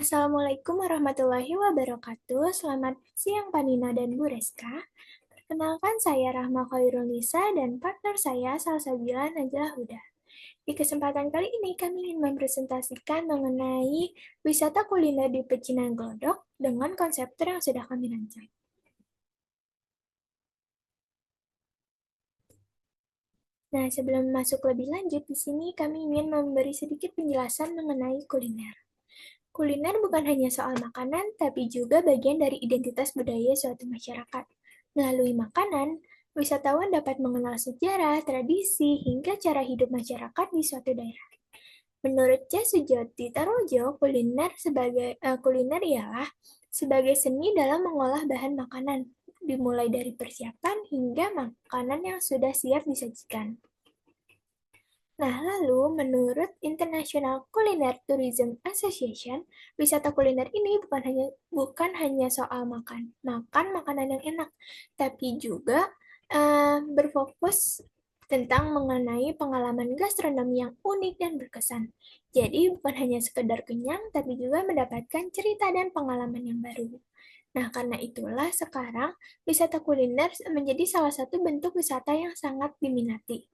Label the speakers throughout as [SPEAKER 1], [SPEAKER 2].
[SPEAKER 1] Assalamualaikum warahmatullahi wabarakatuh. Selamat siang Pak Nina dan Bu Reska. Perkenalkan saya Rahma Khairulnisa dan partner saya Salsabila Najlah Huda. Di kesempatan kali ini kami ingin mempresentasikan mengenai wisata kuliner di Pecinan Glodok dengan konsep tour yang sudah kami rancang. Nah, sebelum masuk lebih lanjut, di sini kami ingin memberi sedikit penjelasan mengenai kuliner. Kuliner bukan hanya soal makanan, tapi juga bagian dari identitas budaya suatu masyarakat. Melalui makanan, wisatawan dapat mengenal sejarah, tradisi, hingga cara hidup masyarakat di suatu daerah. Menurut C. Sujati Tarojo, kuliner ialah sebagai seni dalam mengolah bahan makanan, dimulai dari persiapan hingga makanan yang sudah siap disajikan. Nah, lalu menurut International Culinary Tourism Association, wisata kuliner ini bukan hanya soal makan makanan yang enak, tapi juga berfokus tentang mengenai pengalaman gastronomi yang unik dan berkesan. Jadi bukan hanya sekedar kenyang, tapi juga mendapatkan cerita dan pengalaman yang baru. Nah, karena itulah sekarang wisata kuliner menjadi salah satu bentuk wisata yang sangat diminati.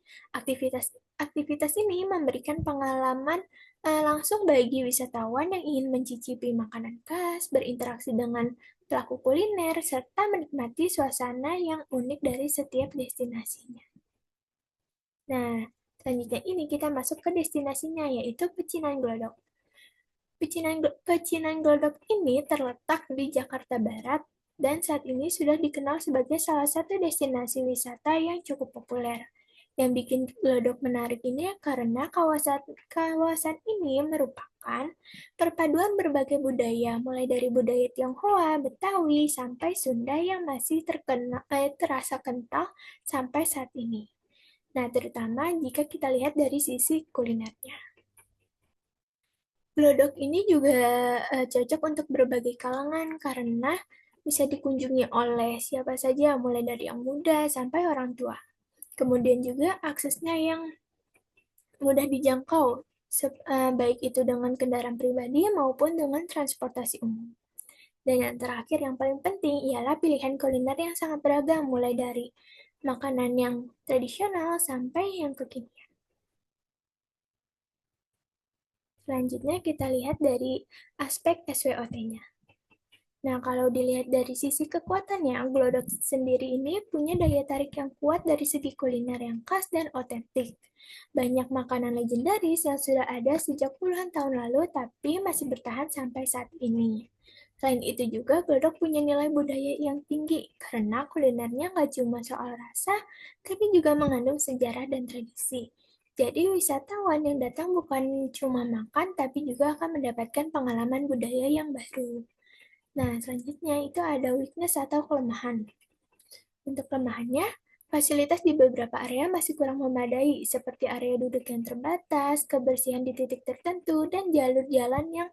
[SPEAKER 1] Aktivitas ini memberikan pengalaman langsung bagi wisatawan yang ingin mencicipi makanan khas, berinteraksi dengan pelaku kuliner, serta menikmati suasana yang unik dari setiap destinasinya. Nah, selanjutnya ini kita masuk ke destinasinya, yaitu Pecinan Glodok. Pecinan Glodok ini terletak di Jakarta Barat dan saat ini sudah dikenal sebagai salah satu destinasi wisata yang cukup populer. Yang bikin Glodok menarik ini karena kawasan ini merupakan perpaduan berbagai budaya, mulai dari budaya Tionghoa, Betawi, sampai Sunda yang masih terasa kental sampai saat ini. Nah, terutama jika kita lihat dari sisi kulinernya. Glodok ini juga cocok untuk berbagai kalangan karena bisa dikunjungi oleh siapa saja, mulai dari yang muda sampai orang tua. Kemudian juga aksesnya yang mudah dijangkau, baik itu dengan kendaraan pribadi maupun dengan transportasi umum. Dan yang terakhir yang paling penting ialah pilihan kuliner yang sangat beragam, mulai dari makanan yang tradisional sampai yang kekinian. Selanjutnya kita lihat dari aspek SWOT-nya. Nah, kalau dilihat dari sisi kekuatannya, Glodok sendiri ini punya daya tarik yang kuat dari segi kuliner yang khas dan otentik. Banyak makanan legendaris yang sudah ada sejak puluhan tahun lalu, tapi masih bertahan sampai saat ini. Selain itu juga, Glodok punya nilai budaya yang tinggi, karena kulinernya nggak cuma soal rasa, tapi juga mengandung sejarah dan tradisi. Jadi, wisatawan yang datang bukan cuma makan, tapi juga akan mendapatkan pengalaman budaya yang baru. Nah, selanjutnya itu ada weakness atau kelemahan. Untuk kelemahannya, fasilitas di beberapa area masih kurang memadai, seperti area duduk yang terbatas, kebersihan di titik tertentu, dan jalur jalan yang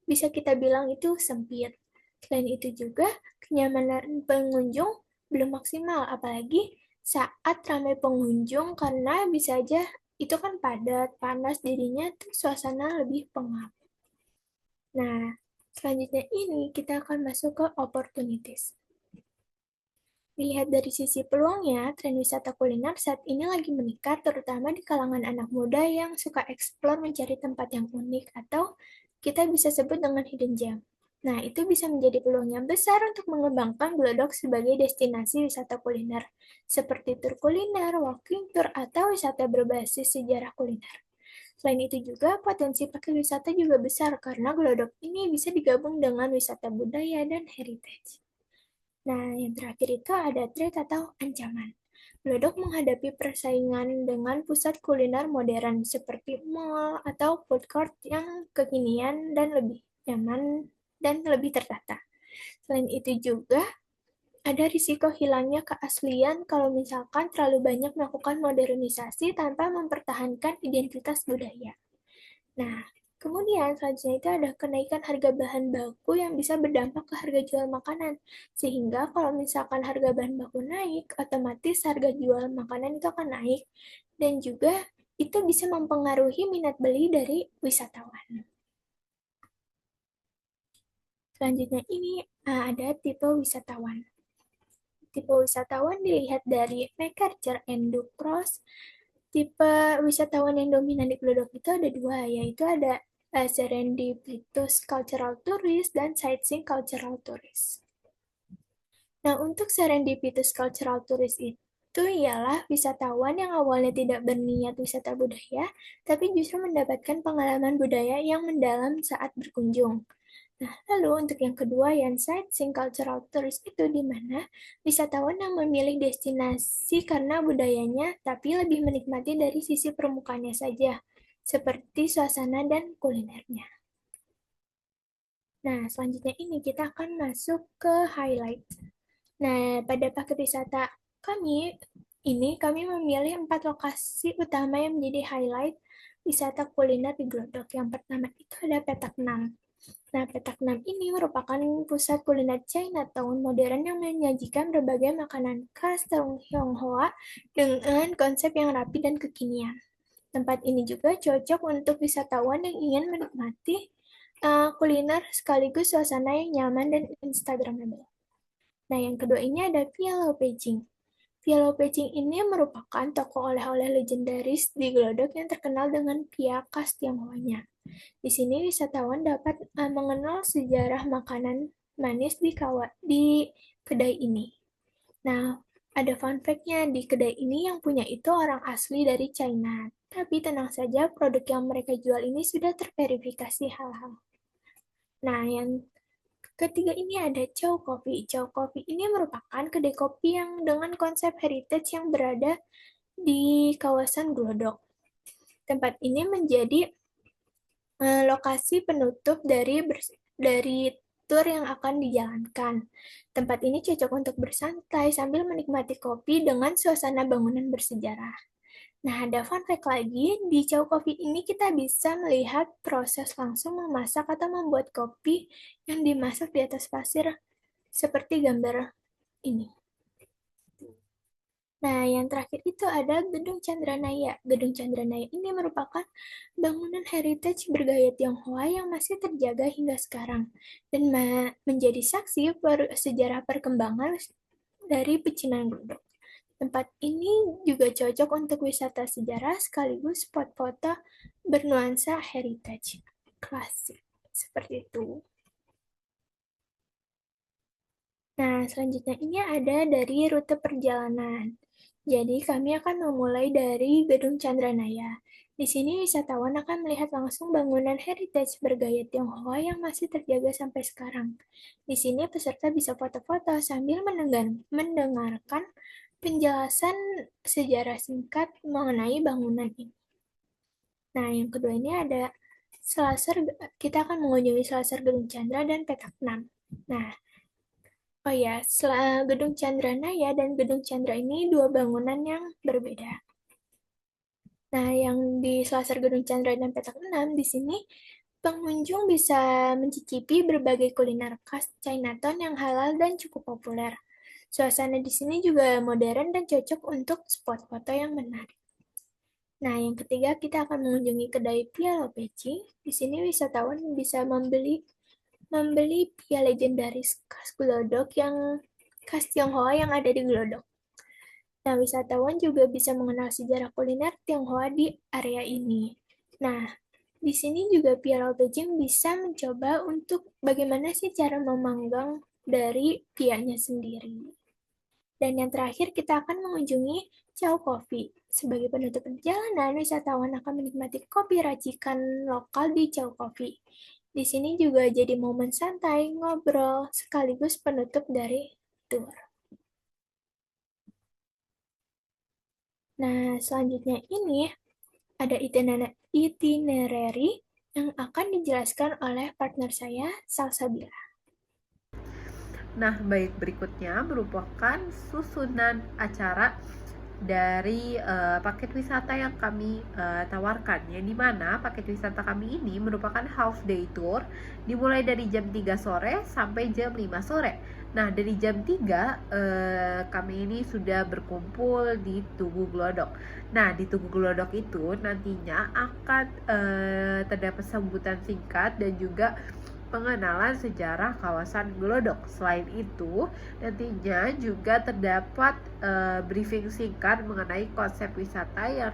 [SPEAKER 1] bisa kita bilang itu sempit. Selain itu juga, kenyamanan pengunjung belum maksimal, apalagi saat ramai pengunjung, karena bisa aja itu kan padat, panas, jadinya tuh suasana lebih pengap. Nah, selanjutnya ini kita akan masuk ke opportunities. Dilihat dari sisi peluangnya, tren wisata kuliner saat ini lagi meningkat, terutama di kalangan anak muda yang suka eksplor mencari tempat yang unik atau kita bisa sebut dengan hidden gem. Nah, itu bisa menjadi peluang yang besar untuk mengembangkan Glodok sebagai destinasi wisata kuliner, seperti tur kuliner, walking tour, atau wisata berbasis sejarah kuliner. Selain itu juga, potensi pariwisata juga besar karena Glodok ini bisa digabung dengan wisata budaya dan heritage. Nah, yang terakhir itu ada threat atau ancaman. Glodok menghadapi persaingan dengan pusat kuliner modern seperti mall atau food court yang kekinian dan lebih nyaman dan lebih tertata. Selain itu juga, ada risiko hilangnya keaslian kalau misalkan terlalu banyak melakukan modernisasi tanpa mempertahankan identitas budaya. Nah, kemudian selanjutnya itu ada kenaikan harga bahan baku yang bisa berdampak ke harga jual makanan. Sehingga kalau misalkan harga bahan baku naik, otomatis harga jual makanan itu akan naik. Dan juga itu bisa mempengaruhi minat beli dari wisatawan. Selanjutnya ini ada tipe wisatawan. Tipe wisatawan dilihat dari McArthur and Ducros. Tipe wisatawan yang dominan di Glodok itu ada dua, yaitu ada Serendipitous Cultural Tourist dan Sightseeing Cultural Tourist. Nah, untuk Serendipitous Cultural Tourist itu ialah wisatawan yang awalnya tidak berniat wisata budaya, tapi justru mendapatkan pengalaman budaya yang mendalam saat berkunjung. Nah, lalu untuk yang kedua, yang sightseeing cultural tourist itu di mana wisatawan yang memilih destinasi karena budayanya, tapi lebih menikmati dari sisi permukaannya saja, seperti suasana dan kulinernya. Nah, selanjutnya ini kita akan masuk ke highlight. Nah, pada paket wisata kami memilih 4 lokasi utama yang menjadi highlight wisata kuliner di Glodok. Yang pertama itu ada Petak 6. Nah, Petak 6 ini merupakan pusat kuliner Chinatown modern yang menyajikan berbagai makanan khas Tionghoa dengan konsep yang rapi dan kekinian. Tempat ini juga cocok untuk wisatawan yang ingin menikmati kuliner sekaligus suasana yang nyaman dan instagramable. Nah, yang kedua ini ada Via Lau Pejing. Via Lau Pejing ini merupakan toko oleh-oleh legendaris di Glodok yang terkenal dengan pia khas Tionghoanya. Di sini wisatawan dapat mengenal sejarah makanan manis di kedai ini. Nah, ada fun fact-nya, di kedai ini yang punya itu orang asli dari China. Tapi tenang saja, produk yang mereka jual ini sudah terverifikasi halal. Nah, yang ketiga ini ada Chow Coffee. Chow Coffee ini merupakan kedai kopi yang dengan konsep heritage yang berada di kawasan Glodok. Tempat ini menjadi lokasi penutup dari tur yang akan dijalankan. Tempat ini cocok untuk bersantai sambil menikmati kopi dengan suasana bangunan bersejarah. Nah, ada fun fact lagi, di Chow Coffee ini kita bisa melihat proses langsung memasak atau membuat kopi yang dimasak di atas pasir seperti gambar ini. Nah, yang terakhir itu ada Gedung Chandranaya. Gedung Chandranaya ini merupakan bangunan heritage bergaya Tionghoa yang masih terjaga hingga sekarang dan menjadi saksi sejarah perkembangan dari pecinan Glodok. Tempat ini juga cocok untuk wisata sejarah sekaligus spot foto bernuansa heritage klasik. Seperti itu. Nah, selanjutnya ini ada dari rute perjalanan. Jadi, kami akan memulai dari Gedung Chandranaya. Di sini wisatawan akan melihat langsung bangunan heritage bergaya Tionghoa yang masih terjaga sampai sekarang. Di sini peserta bisa foto-foto sambil mendengarkan penjelasan sejarah singkat mengenai bangunan ini. Nah, yang kedua ini ada kita akan mengunjungi Selasar Gedung Chandra dan Petak 6. Nah, oh ya, Gedung Chandranaya dan Gedung Chandra ini dua bangunan yang berbeda. Nah, yang di Selasar Gedung Chandra dan Petak 6, di sini pengunjung bisa mencicipi berbagai kuliner khas Chinatown yang halal dan cukup populer. Suasana di sini juga modern dan cocok untuk spot foto yang menarik. Nah, yang ketiga kita akan mengunjungi kedai Pia Lopeci. Di sini wisatawan bisa membeli pia legendaris khas Glodok yang khas Tionghoa yang ada di Glodok. Nah, wisatawan juga bisa mengenal sejarah kuliner Tionghoa di area ini. Nah, di sini juga Pia Beijing bisa mencoba untuk bagaimana sih cara memanggang dari pianya sendiri. Dan yang terakhir kita akan mengunjungi Chow Coffee. Sebagai penutup perjalanan, wisatawan akan menikmati kopi racikan lokal di Chow Coffee. Di sini juga jadi momen santai, ngobrol, sekaligus penutup dari tour. Nah, selanjutnya ini ada itinerary yang akan dijelaskan oleh partner saya, Salsabila.
[SPEAKER 2] Nah, baik, berikutnya merupakan susunan acara dari paket wisata yang kami tawarkan, yang dimana paket wisata kami ini merupakan half day tour dimulai dari jam 3 sore sampai jam 5 sore. Nah, dari jam 3 kami ini sudah berkumpul di Tugu Glodok. Nah, di Tugu Glodok itu nantinya akan terdapat sambutan singkat dan juga pengenalan sejarah kawasan Glodok. Selain itu, nantinya juga terdapat briefing singkat mengenai konsep wisata yang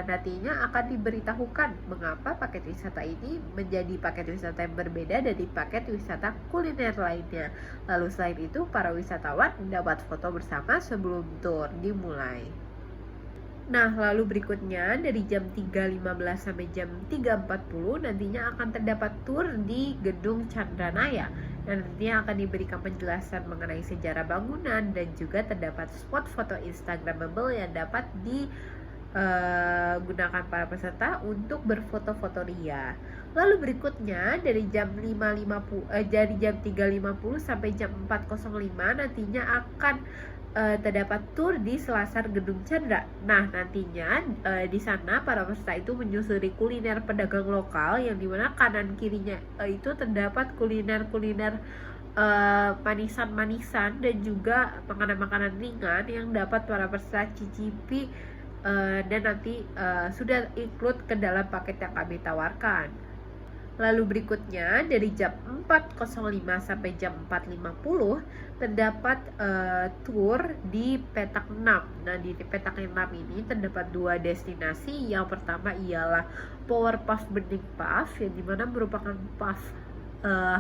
[SPEAKER 2] nantinya akan diberitahukan mengapa paket wisata ini menjadi paket wisata yang berbeda dari paket wisata kuliner lainnya. Lalu selain itu, para wisatawan dapat foto bersama sebelum tur dimulai. Nah, lalu berikutnya dari jam 3.15 sampai jam 3.40 nantinya akan terdapat tur di Gedung Chandranaya. Dan nantinya akan diberikan penjelasan mengenai sejarah bangunan dan juga terdapat spot foto Instagramable yang dapat digunakan para peserta untuk berfoto-foto ria. Lalu berikutnya dari jam 3.50 sampai jam 4.05 nantinya akan terdapat tur di Selasar Gedung Chandra. Nah, nantinya di sana para peserta itu menyusuri kuliner pedagang lokal yang dimana kanan kirinya itu terdapat kuliner-kuliner manisan-manisan dan juga makanan-makanan ringan yang dapat para peserta cicipi dan nanti sudah include ke dalam paket yang kami tawarkan. Lalu berikutnya dari jam 4.05 sampai jam 4.50 terdapat tour di petak 6. Nah, di petak 6 ini terdapat 2 destinasi. Yang pertama ialah Power Puff Bening Puff yang dimana merupakan puff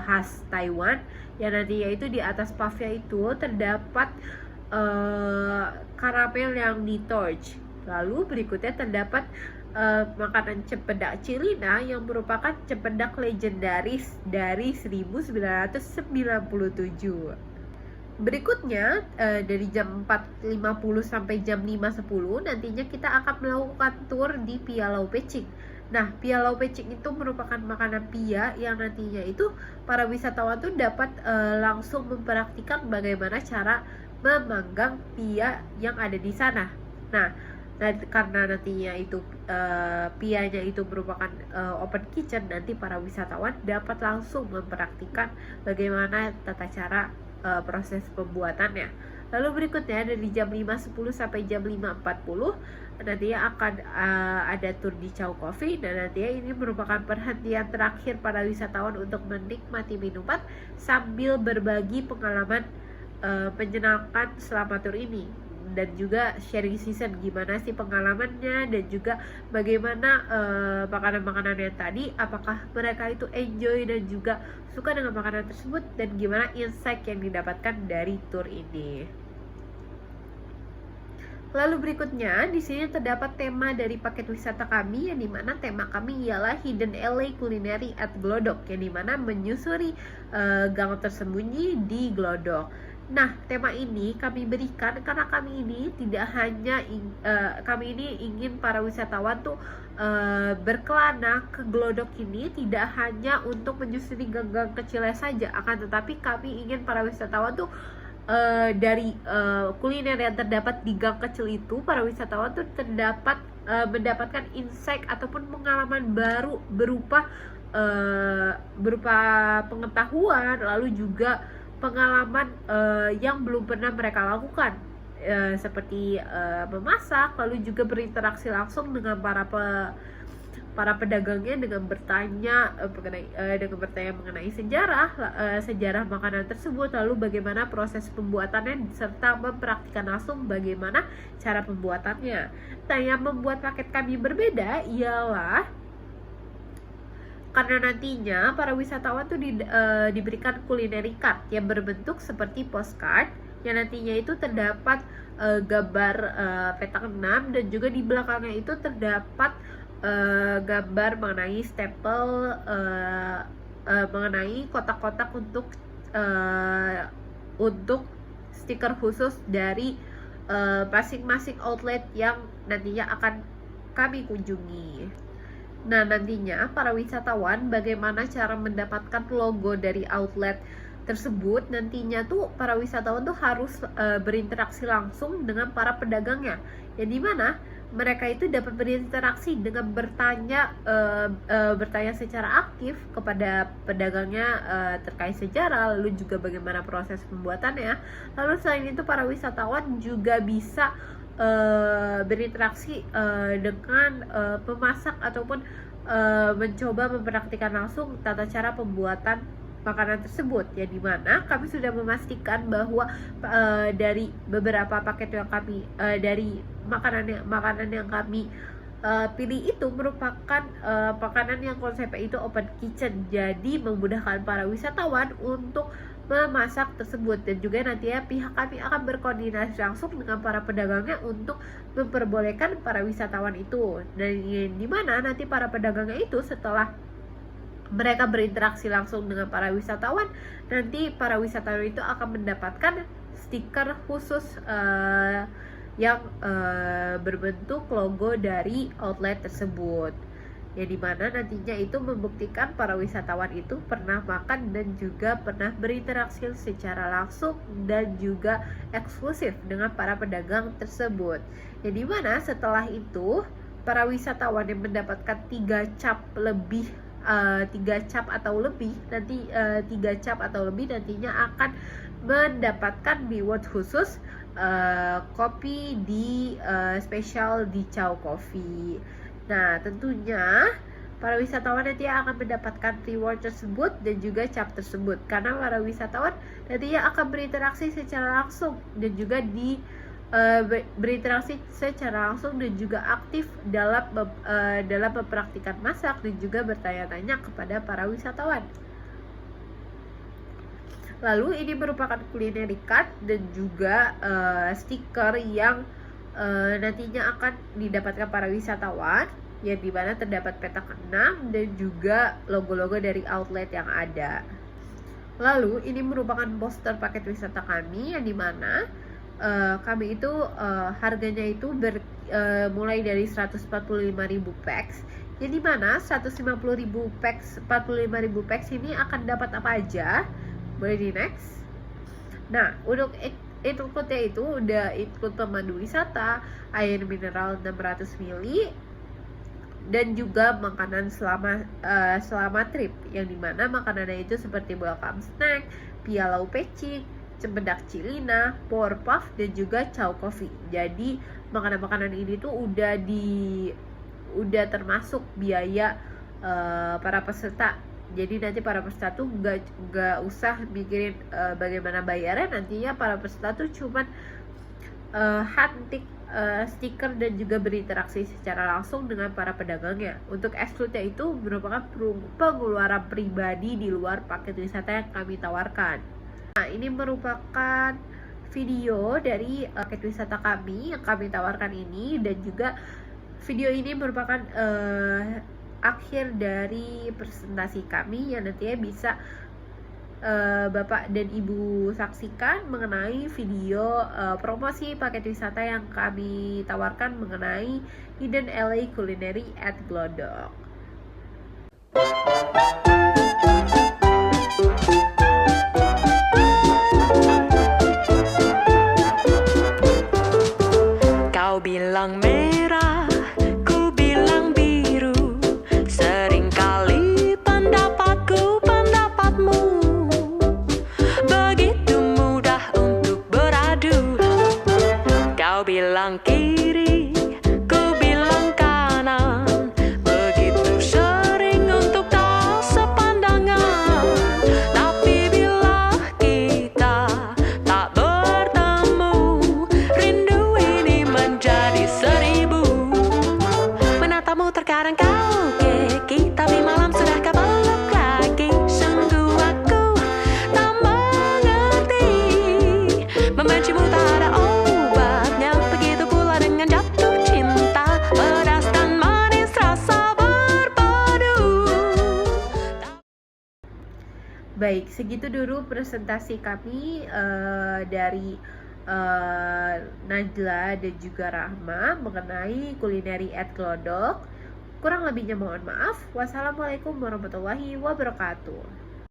[SPEAKER 2] khas Taiwan, yang nantinya itu di atas puffnya itu terdapat karamel yang di torch. Lalu berikutnya terdapat makanan cempedak Cilina yang merupakan cempedak legendaris dari 1997. Berikutnya dari jam 4.50 sampai jam 5.10 nantinya kita akan melakukan tour di Pialau Pecing. Nah, Pialau Pecing itu merupakan makanan pia yang nantinya itu para wisatawan tuh dapat langsung mempraktikkan bagaimana cara memanggang pia yang ada di sana. Nah, karena nantinya itu pianya itu merupakan open kitchen, nanti para wisatawan dapat langsung mempraktikkan bagaimana tata cara proses pembuatannya. Lalu berikutnya dari jam 5.10 sampai jam 5.40 nantinya akan ada tur di Chow Coffee, dan nantinya ini merupakan perhentian terakhir para wisatawan untuk menikmati minuman sambil berbagi pengalaman menyenangkan selama tur ini, dan juga sharing season gimana sih pengalamannya dan juga bagaimana makanan-makanan yang tadi, apakah mereka itu enjoy dan juga suka dengan makanan tersebut, dan gimana insight yang didapatkan dari tour ini. Lalu berikutnya di sini terdapat tema dari paket wisata kami, yang dimana tema kami ialah Hidden Alley Culinary at Glodok, yang dimana menyusuri gang tersembunyi di Glodok. Nah, tema ini kami berikan karena kami ini tidak hanya kami ini ingin para wisatawan tuh berkelana ke Glodok ini tidak hanya untuk menyusuri gang-gang kecilnya saja, akan tetapi kami ingin para wisatawan tuh dari kuliner yang terdapat di gang kecil itu, para wisatawan tuh terdapat mendapatkan insight ataupun pengalaman baru berupa pengetahuan, lalu juga pengalaman yang belum pernah mereka lakukan, seperti memasak, lalu juga berinteraksi langsung dengan para pedagangnya dengan bertanya mengenai sejarah makanan tersebut, lalu bagaimana proses pembuatannya, serta mempraktikkan langsung bagaimana cara pembuatannya. Nah, yang membuat paket kami berbeda ialah karena nantinya para wisatawan tuh diberikan culinary card yang berbentuk seperti postcard, yang nantinya itu terdapat gambar petak 6, dan juga di belakangnya itu terdapat gambar mengenai stempel mengenai kotak-kotak untuk stiker khusus dari masing-masing outlet yang nantinya akan kami kunjungi. Nah, nantinya para wisatawan bagaimana cara mendapatkan logo dari outlet tersebut, nantinya tuh para wisatawan tuh harus berinteraksi langsung dengan para pedagangnya, yang dimana mereka itu dapat berinteraksi dengan bertanya secara aktif kepada pedagangnya terkait sejarah, lalu juga bagaimana proses pembuatannya. Lalu selain itu para wisatawan juga bisa berinteraksi dengan pemasak ataupun mencoba mempraktikkan langsung tata cara pembuatan makanan tersebut, ya dimana kami sudah memastikan bahwa dari beberapa paket yang kami dari makanan yang kami pilih itu merupakan makanan yang konsepnya itu open kitchen, jadi memudahkan para wisatawan untuk memasak tersebut. Dan juga nantinya pihak kami akan berkoordinasi langsung dengan para pedagangnya untuk memperbolehkan para wisatawan itu. Dan di mana nanti para pedagangnya itu setelah mereka berinteraksi langsung dengan para wisatawan, nanti para wisatawan itu akan mendapatkan stiker khusus yang berbentuk logo dari outlet tersebut, yang dimana nantinya itu membuktikan para wisatawan itu pernah makan dan juga pernah berinteraksi secara langsung dan juga eksklusif dengan para pedagang tersebut. Yang dimana setelah itu para wisatawan yang mendapatkan 3 cap atau lebih nantinya akan mendapatkan reward khusus kopi di spesial di Chow Coffee. Nah, tentunya para wisatawan nanti akan mendapatkan reward tersebut dan juga cap tersebut, karena para wisatawan nantinya akan berinteraksi secara langsung dan juga berinteraksi secara langsung dan juga aktif dalam mempraktikkan masak dan juga bertanya-tanya kepada para wisatawan. Lalu ini merupakan culinary card dan juga stiker yang nantinya akan didapatkan para wisatawan, yang dimana terdapat petak 6 dan juga logo-logo dari outlet yang ada. Lalu ini merupakan poster paket wisata kami, yang dimana kami itu harganya itu mulai dari 145.000 packs, yang dimana 150.000 packs, 45.000 packs ini akan dapat apa aja. Boleh di next. Nah, untuk include-nya itu udah include pemandu wisata, air mineral 600 ml, dan juga makanan selama trip, yang dimana makanannya itu seperti welcome snack, pialau pecing, cempedak cilina, pour puff, dan juga chow coffee. Jadi makanan-makanan ini tuh udah termasuk biaya para peserta. Jadi nanti para peserta tuh gak usah mikirin bagaimana bayarnya. Nantinya para peserta tuh cuman hunting stiker dan juga berinteraksi secara langsung dengan para pedagangnya. Untuk exclude-nya itu merupakan pengeluaran pribadi di luar paket wisata yang kami tawarkan. Nah, ini merupakan video dari paket wisata kami yang kami tawarkan ini, dan juga video ini merupakan akhir dari presentasi kami yang nantinya bisa Bapak dan Ibu saksikan mengenai video promosi paket wisata yang kami tawarkan mengenai Hidden LA Culinary at Glodok.
[SPEAKER 3] Kau bilang merah, ku bilang biru, seringkali pendapatku pendapatmu, begitu mudah untuk beradu. Kau bilang kiri, ku bilang kanan, begitu sering untuk tak sepandangan. Tapi bila kita tak bertemu, rindu ini menjadi 1000. Menatamu terkadang kau keki, tapi malam sudah kau peluk lagi. Sungguh aku tak mengerti, membencimu tak ada obatnya. Begitu pula dengan jatuh cinta, pedas dan manis rasa berpadu.
[SPEAKER 2] Baik, segitu dulu presentasi kami dari Najla dan juga Rahma mengenai Culinary at Glodok. Kurang lebihnya mohon maaf. Wassalamualaikum warahmatullahi wabarakatuh.